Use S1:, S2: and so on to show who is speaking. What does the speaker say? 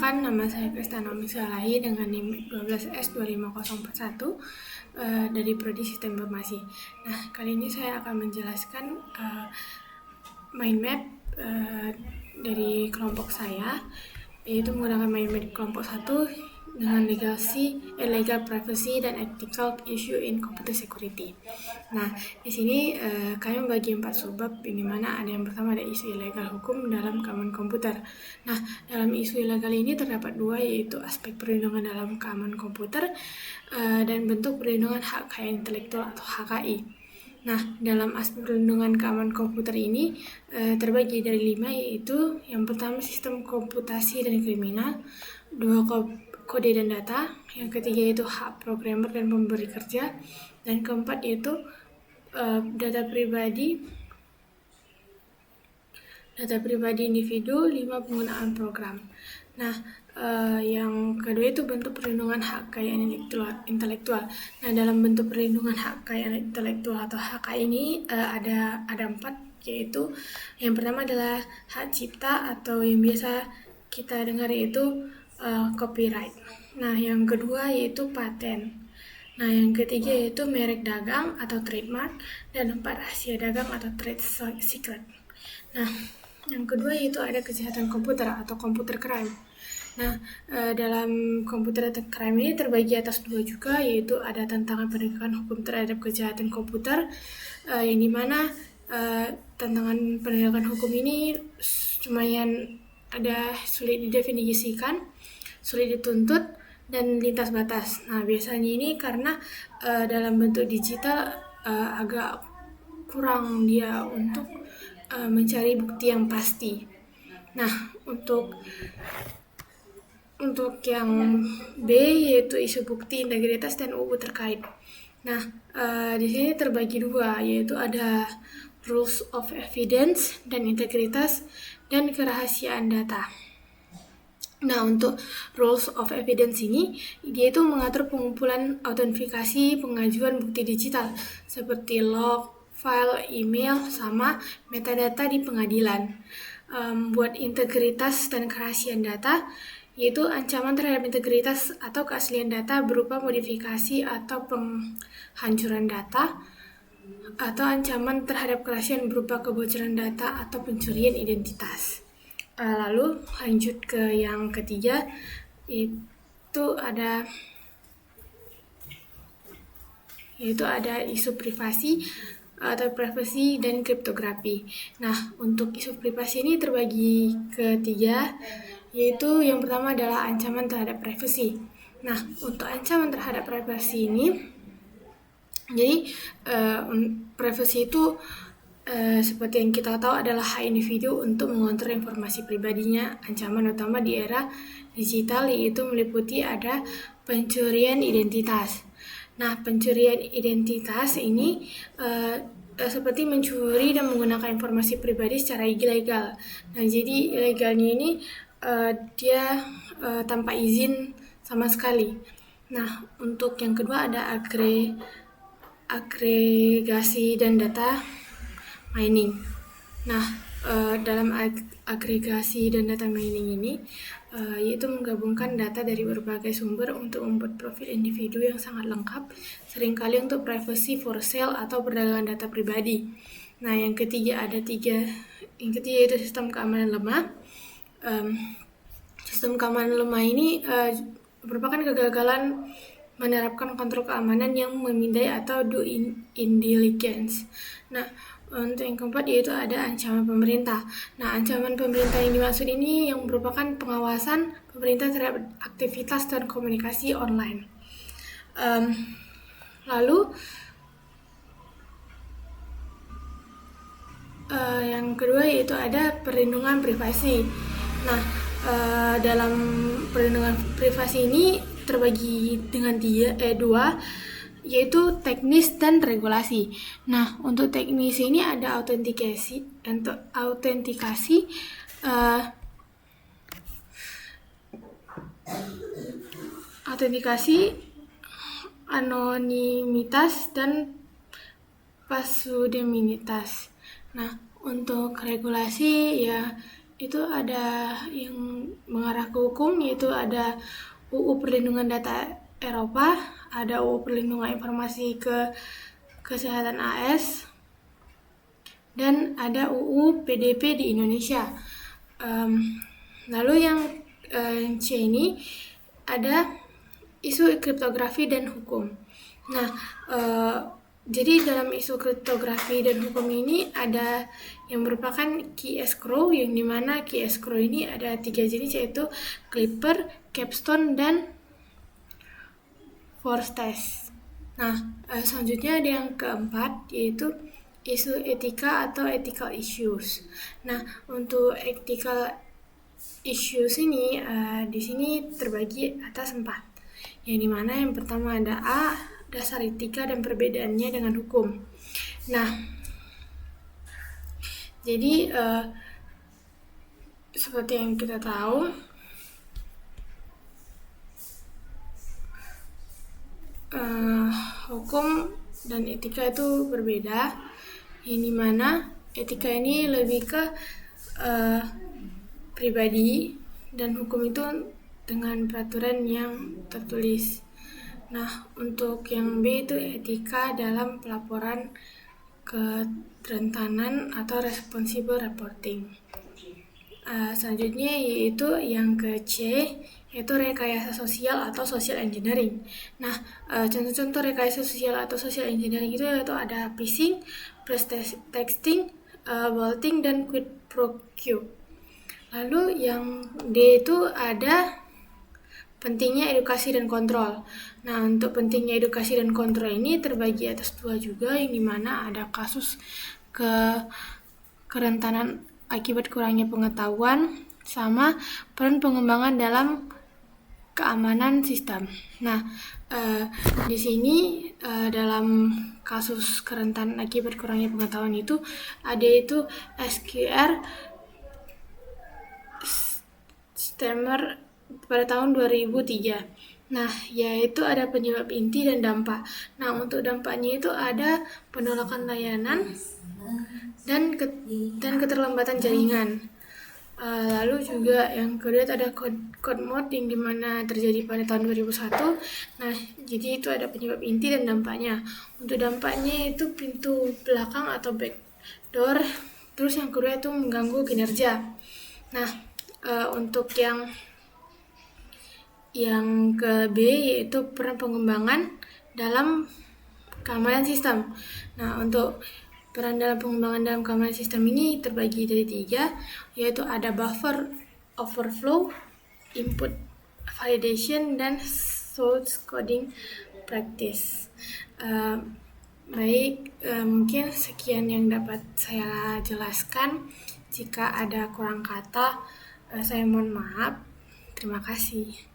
S1: Perkenalkan, nama saya Kristianomi Salahi dengan NIM 12S25041 dari Prodi Sistem Informasi. Nah, kali ini saya akan menjelaskan mind map dari kelompok saya, yaitu menggunakan mind map kelompok 1 dengan legal privacy dan ethical issue in computer security. Nah, di sini kami membagi 4 subbab, di mana ada yang pertama ada isu ilegal hukum dalam keamanan komputer. Nah, dalam isu ilegal ini terdapat 2, yaitu aspek perlindungan dalam keamanan komputer dan bentuk perlindungan hak kekayaan intelektual atau HKI. Nah, dalam aspek perlindungan keamanan komputer ini terbagi dari 5, yaitu yang pertama sistem komputasi dan kriminal, 2 kode dan data, yang ketiga yaitu hak programmer dan pemberi kerja, dan keempat yaitu data pribadi individu, 5 penggunaan program. Nah, yang kedua itu bentuk perlindungan hak kekayaan intelektual. Nah, dalam bentuk perlindungan hak kekayaan intelektual atau HK ini ada 4, yaitu yang pertama adalah hak cipta atau yang biasa kita dengar yaitu copyright. Nah, yang kedua yaitu paten. Nah, yang ketiga yaitu merek dagang atau trademark, dan 4 rahasia dagang atau trade secret. Nah, yang kedua yaitu ada kejahatan komputer atau computer crime. Nah, dalam computer crime ini terbagi atas 2 juga, yaitu ada tantangan penegakan hukum terhadap kejahatan komputer, yang dimana tantangan penegakan hukum ini lumayan ada sulit didefinisikan, sulit dituntut, dan lintas batas. Nah, biasanya ini karena dalam bentuk digital agak kurang dia untuk mencari bukti yang pasti. Nah, untuk yang B yaitu isu bukti, integritas, dan UU terkait. Nah, di sini terbagi 2, yaitu ada rules of evidence dan integritas, dan kerahasiaan data. Nah, untuk rules of evidence ini, dia itu mengatur pengumpulan autentifikasi pengajuan bukti digital seperti log, file, email, sama metadata di pengadilan. Buat integritas dan kerahasiaan data, yaitu ancaman terhadap integritas atau keaslian data berupa modifikasi atau penghancuran data, atau ancaman terhadap kerahasiaan berupa kebocoran data atau pencurian identitas. Lalu lanjut ke yang ketiga, yaitu ada isu privasi atau privacy dan kriptografi. Nah, untuk isu privasi ini terbagi ke 3, yaitu yang pertama adalah ancaman terhadap privasi. Nah, untuk ancaman terhadap privasi ini, jadi privasi itu seperti yang kita tahu adalah hak individu untuk mengontrol informasi pribadinya. Ancaman utama di era digital yaitu meliputi ada pencurian identitas. Nah, pencurian identitas ini seperti mencuri dan menggunakan informasi pribadi secara ilegal. Nah, jadi ilegalnya ini dia tanpa izin sama sekali. Nah, untuk yang kedua ada agregasi dan data mining. Nah, dalam agregasi dan data mining ini yaitu menggabungkan data dari berbagai sumber untuk membuat profil individu yang sangat lengkap, seringkali untuk privacy for sale atau perdagangan data pribadi. Nah, yang ketiga yaitu sistem keamanan lemah. Sistem keamanan lemah ini merupakan kegagalan menerapkan kontrol keamanan yang memindai atau due diligence. Nah, untuk yang keempat yaitu ada ancaman pemerintah. Nah, ancaman pemerintah yang dimaksud ini yang merupakan pengawasan pemerintah terhadap aktivitas dan komunikasi online. Lalu yang kedua yaitu ada perlindungan privasi. Nah, dalam perlindungan privasi ini terbagi dengan 2, yaitu teknis dan regulasi. Nah, untuk teknis ini ada autentikasi, anonimitas, dan pseudonimitas. Nah, untuk regulasi ya itu ada yang mengarah ke hukum, yaitu ada UU Perlindungan Data Eropa, ada UU Perlindungan Informasi Kesehatan AS, dan ada UU PDP di Indonesia. Lalu yang C ini ada isu kriptografi dan hukum. Nah, jadi dalam isu kriptografi dan hukum ini ada yang merupakan key escrow, yang dimana key escrow ini ada 3 jenis, yaitu Clipper, Capstone, dan Forstase. Nah, selanjutnya ada yang keempat, yaitu isu etika atau ethical issues. Nah, untuk ethical issues ini di sini terbagi atas 4. Yang dimana yang pertama ada A, dasar etika dan perbedaannya dengan hukum. Nah, jadi seperti yang kita tahu, hukum dan etika itu berbeda, yang dimana etika ini lebih ke pribadi dan hukum itu dengan peraturan yang tertulis. Nah, untuk yang B itu etika dalam pelaporan kerentanan atau responsible reporting. Selanjutnya yaitu yang ke C, yaitu rekayasa sosial atau social engineering. Nah, contoh-contoh rekayasa sosial atau social engineering itu yaitu ada phishing, texting, bolting, dan quid pro quo. Lalu yang D itu ada pentingnya edukasi dan kontrol. Nah, untuk pentingnya edukasi dan kontrol ini terbagi atas 2 juga, yang dimana ada kasus kerentanan akibat kurangnya pengetahuan sama peran pengembangan dalam keamanan sistem. Nah, di sini dalam kasus kerentanan akibat kurangnya pengetahuan itu ada itu SQR Stemmer pada tahun 2003. Nah, yaitu ada penyebab inti dan dampak. Nah, untuk dampaknya itu ada penolakan layanan dan keterlambatan jaringan. Lalu juga yang kedua ada code mode yang dimana terjadi pada tahun 2001. Nah, jadi itu ada penyebab inti dan dampaknya. Untuk dampaknya itu pintu belakang atau backdoor. Terus yang kedua itu mengganggu kinerja. Nah, untuk yang ke B yaitu peran pengembangan dalam keamanan sistem. Nah, untuk peran dalam pengembangan dalam keamanan sistem ini terbagi dari 3, yaitu ada buffer overflow, input validation, dan source coding practice. Mungkin sekian yang dapat saya jelaskan. Jika ada kurang kata, saya mohon maaf. Terima kasih.